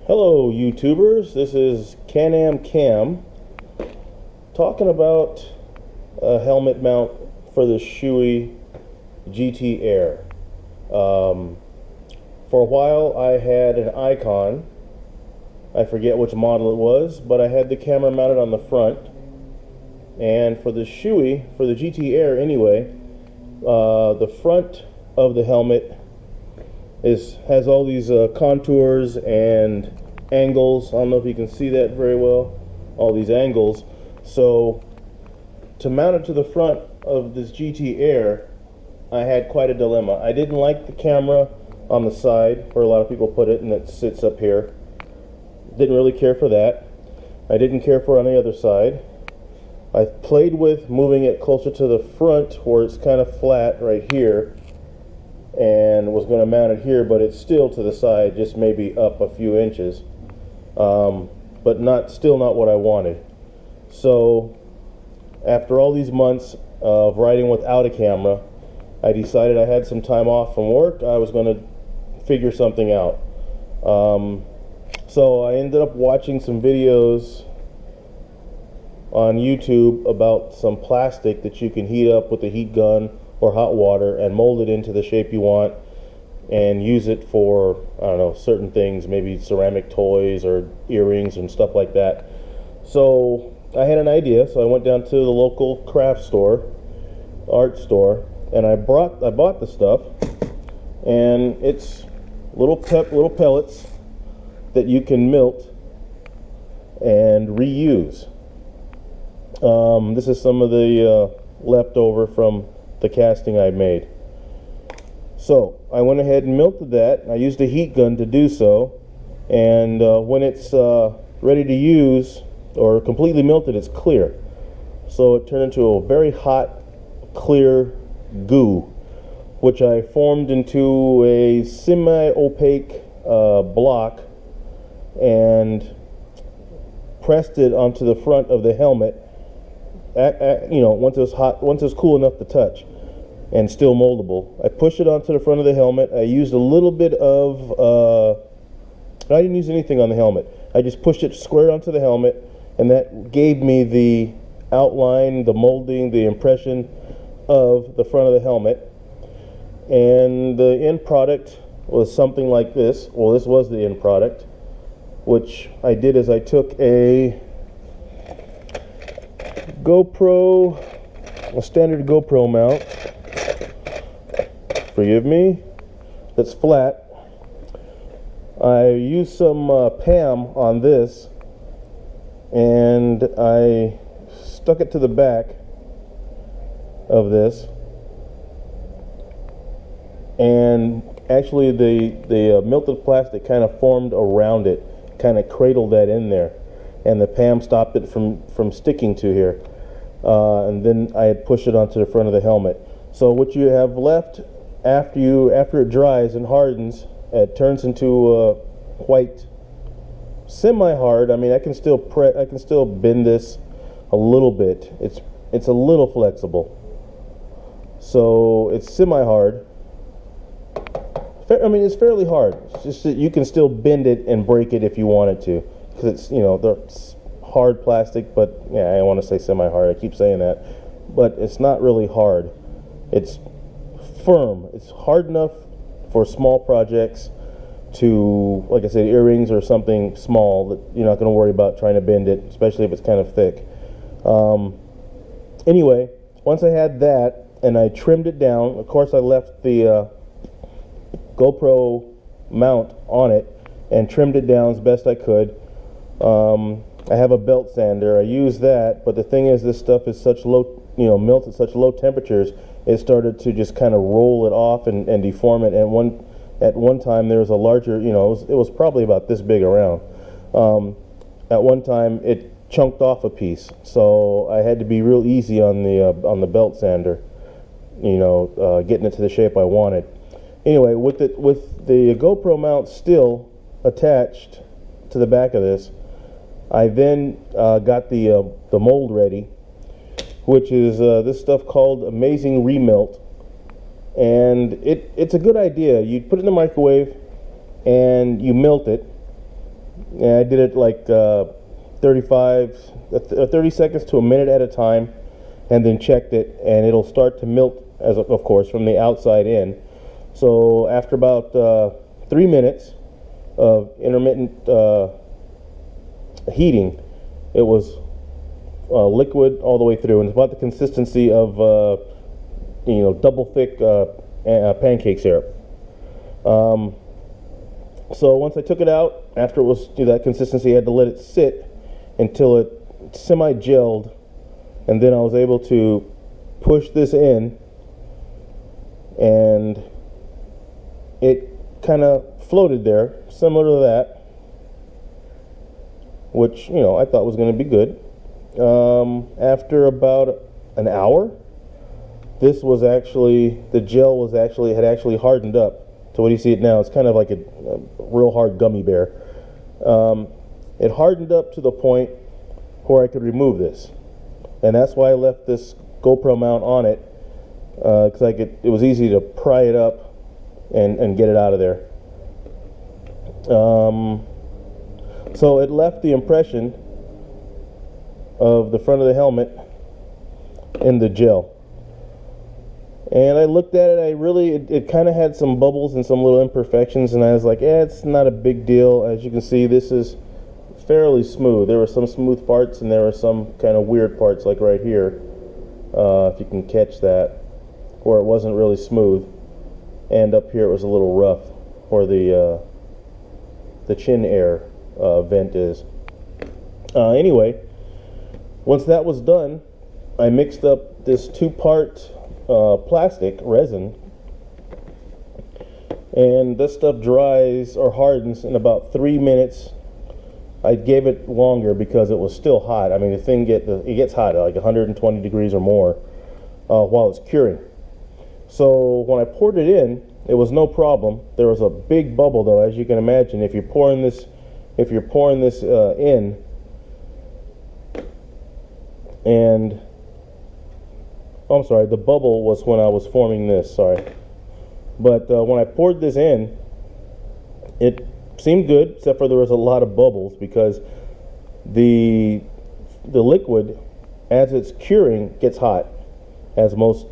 Hello YouTubers, this is Can-Am Cam talking about a helmet mount for the Shoei GT Air. For a while I had an Icon, I forget which model it was, but I had the camera mounted on the front. And for the Shoei, for the GT Air anyway, the front of the helmet has all these contours and angles. I don't know if you can see that very well, all these angles. So to mount it to the front of this GT Air, I had quite a dilemma. I didn't like the camera on the side where a lot of people put it, and it sits up here. Didn't really care for that. I didn't care for it on the other side. I played with moving it closer to the front where it's kind of flat right here, and was going to mount it here, but it's still to the side, just maybe up a few inches, but still not what I wanted. So after all these months of riding without a camera, I decided I had some time off from work. I was going to figure something out. So I ended up watching some videos on YouTube about some plastic that you can heat up with a heat gun or hot water and mold it into the shape you want and use it for, I don't know, certain things, maybe ceramic toys or earrings and stuff like that. So I had an idea, so I went down to the local craft store, art store, and I bought the stuff, and it's little pellets that you can melt and reuse. This is some of the leftover from the casting I made. So I went ahead and melted that. I used a heat gun to do so, and when it's ready to use or completely melted, it's clear. So it turned into a very hot, clear goo, which I formed into a semi-opaque block and pressed it onto the front of the helmet. Once it was hot, once it was cool enough to touch and still moldable, I pushed it onto the front of the helmet. I used a little bit of I didn't use anything on the helmet. I just pushed it square onto the helmet, and that gave me the outline, the molding, the impression of the front of the helmet. And the end product was something like this. Well, this was the end product. Which I did is I took a standard GoPro mount, forgive me, that's flat. I used some PAM on this, and I stuck it to the back of this, and actually the melted plastic kind of formed around it, kind of cradled that in there, and the PAM stopped it from sticking to here. And then I had pushed it onto the front of the helmet. So what you have left after it dries and hardens, it turns into quite semi-hard. I mean, I can still bend this a little bit. It's a little flexible. So it's semi-hard. I mean, it's fairly hard. It's just that you can still bend it and break it if you wanted to, because it's, they're hard plastic, but yeah, I want to say semi-hard. I keep saying that, but it's not really hard. It's firm. It's hard enough for small projects to, like I said, earrings or something small that you're not going to worry about trying to bend it, especially if it's kind of thick. Anyway, once I had that and I trimmed it down, of course I left the GoPro mount on it and trimmed it down as best I could. I have a belt sander. I use that, but the thing is, this stuff is such low, melts at such low temperatures, it started to just kind of roll it off and deform it. And at one time there was a larger, it was probably about this big around. At one time it chunked off a piece, so I had to be real easy on the belt sander, getting it to the shape I wanted. Anyway, with the GoPro mount still attached to the back of this, I then got the mold ready, which is this stuff called Amazing Remelt, and it's a good idea. You put it in the microwave and you melt it, And I did it like 30 seconds to a minute at a time, and then checked it, and it'll start to melt, as of course, from the outside in. So after about 3 minutes of intermittent heating, it was liquid all the way through, and it's about the consistency of double thick pancake syrup. So once I took it out, after it was to that consistency, I had to let it sit until it semi-gelled, and then I was able to push this in, and it kind of floated there, similar to that, which I thought was going to be good. After about an hour, this was actually, the gel was actually, had actually hardened up to what you see it now. It's kind of like a real hard gummy bear. It hardened up to the point where I could remove this, and that's why I left this GoPro mount on it, because it was easy to pry it up and get it out of there. So it left the impression of the front of the helmet in the gel. And I looked at it, it kind of had some bubbles and some little imperfections, and I was like, it's not a big deal. As you can see, this is fairly smooth. There were some smooth parts, and there were some kind of weird parts, like right here, if you can catch that, where it wasn't really smooth. And up here it was a little rough, where the chin air vent is. Anyway, once that was done, I mixed up this 2-part plastic resin, and this stuff dries or hardens in about 3 minutes. I gave it longer because it was still hot. I mean, the thing it gets hot at like 120 degrees or more while it's curing. So when I poured it in, it was no problem. There was a big bubble, though, as you can imagine. If you're pouring this in, and I'm sorry, the bubble was when I was forming this, sorry. But when I poured this in, it seemed good, except for there was a lot of bubbles, because the liquid, as it's curing, gets hot, as most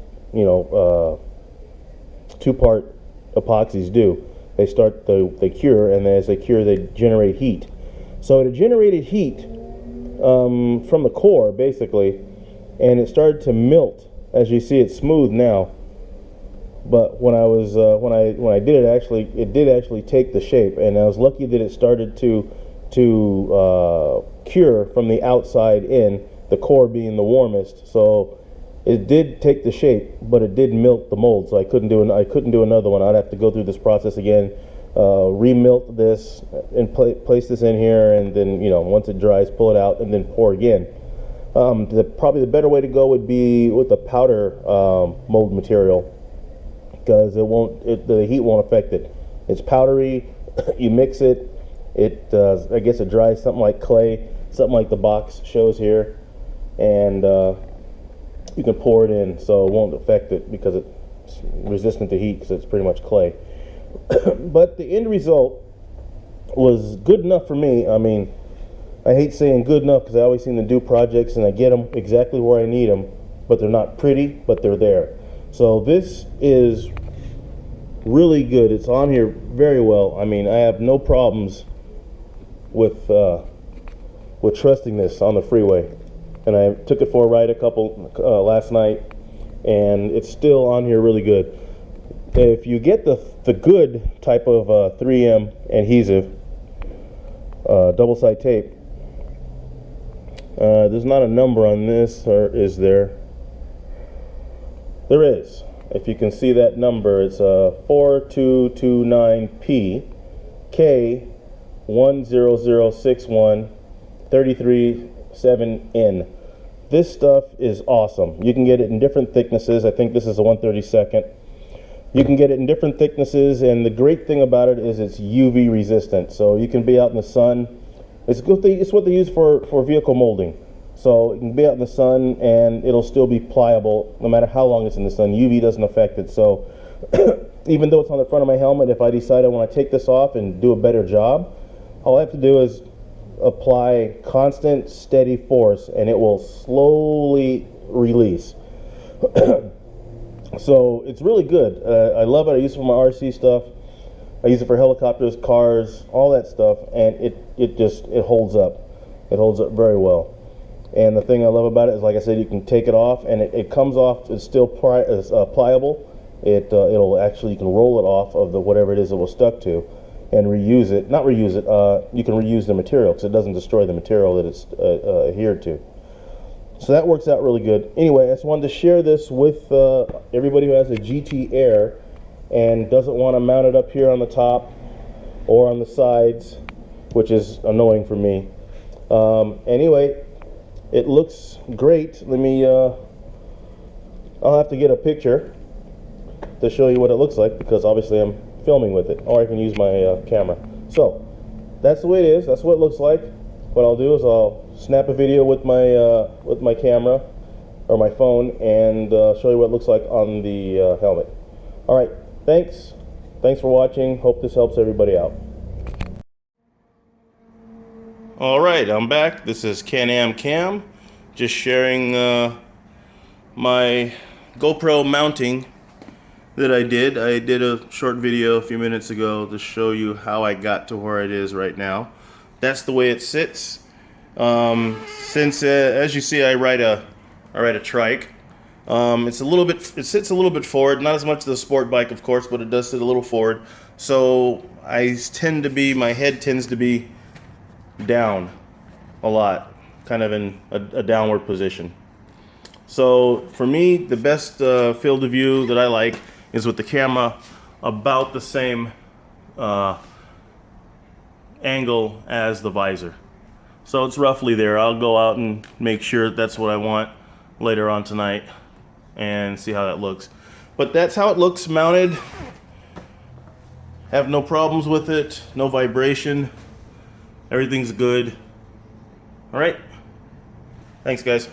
2-part epoxies do. They cure, and as they cure, they generate heat. So it generated heat from the core, basically, and it started to melt. As you see, it's smooth now, but when I did it, it did actually take the shape, and I was lucky that it started to cure from the outside in, the core being the warmest. So it did take the shape, but it did melt the mold. So I couldn't do another one. I'd have to go through this process again, remelt this, and place this in here, and then once it dries, pull it out, and then pour again. Probably the better way to go would be with the powder mold material, because the heat won't affect it. It's powdery. You mix it. I guess it dries something like clay, something like the box shows here, and you can pour it in, so it won't affect it because it's resistant to heat, because it's pretty much clay. But the end result was good enough for me. I mean, I hate saying good enough, because I always seem to do projects and I get them exactly where I need them, but they're not pretty, but they're there. So this is really good. It's on here very well. I mean, I have no problems with trusting this on the freeway. And I took it for a ride last night, and it's still on here really good. If you get the good type of 3M adhesive, double-side tape, there's not a number on this, or is there? There is. If you can see that number, it's 4229P K10061 337N. This stuff is awesome. You can get it in different thicknesses. I think this is a 1/32. You can get it in different thicknesses, and the great thing about it is it's UV resistant. So you can be out in the sun. It's what they use for vehicle molding. So you can be out in the sun, and it'll still be pliable no matter how long it's in the sun. UV doesn't affect it. So even though it's on the front of my helmet, if I decide I want to take this off and do a better job, all I have to do is apply constant steady force and it will slowly release. So it's really good. I love it. I use it for my RC stuff. I use it for helicopters, cars, all that stuff, and it holds up. It holds up very well. And the thing I love about it is, like I said, you can take it off, and it comes off. It's still pliable. It'll actually, you can roll it off of the whatever it is it was stuck to, and reuse it. Not reuse it. You can reuse the material because it doesn't destroy the material that it's adhered to. So that works out really good. Anyway, I just wanted to share this with everybody who has a GT Air and doesn't want to mount it up here on the top or on the sides, which is annoying for me. Anyway, it looks great. Let me, I'll have to get a picture to show you what it looks like, because obviously I'm filming with it, or I can use my camera. So that's the way it is. That's what it looks like. What I'll do is I'll snap a video with my camera or my phone and show you what it looks like on the helmet. All right, thanks for watching. Hope this helps everybody out. All right, I'm back. This is Can-Am Cam, just sharing my GoPro mounting that I did. I did a short video a few minutes ago to show you how I got to where it is right now. That's the way it sits. Since as you see, I ride a trike. It sits a little bit forward, not as much as the sport bike, of course, but it does sit a little forward. So my head tends to be down a lot, kind of in a downward position. So for me, the best field of view that I like is with the camera about the same angle as the visor. So it's roughly there. I'll go out and make sure that's what I want later on tonight and see how that looks. But that's how it looks mounted. Have no problems with it, no vibration. Everything's good. All right. Thanks, guys.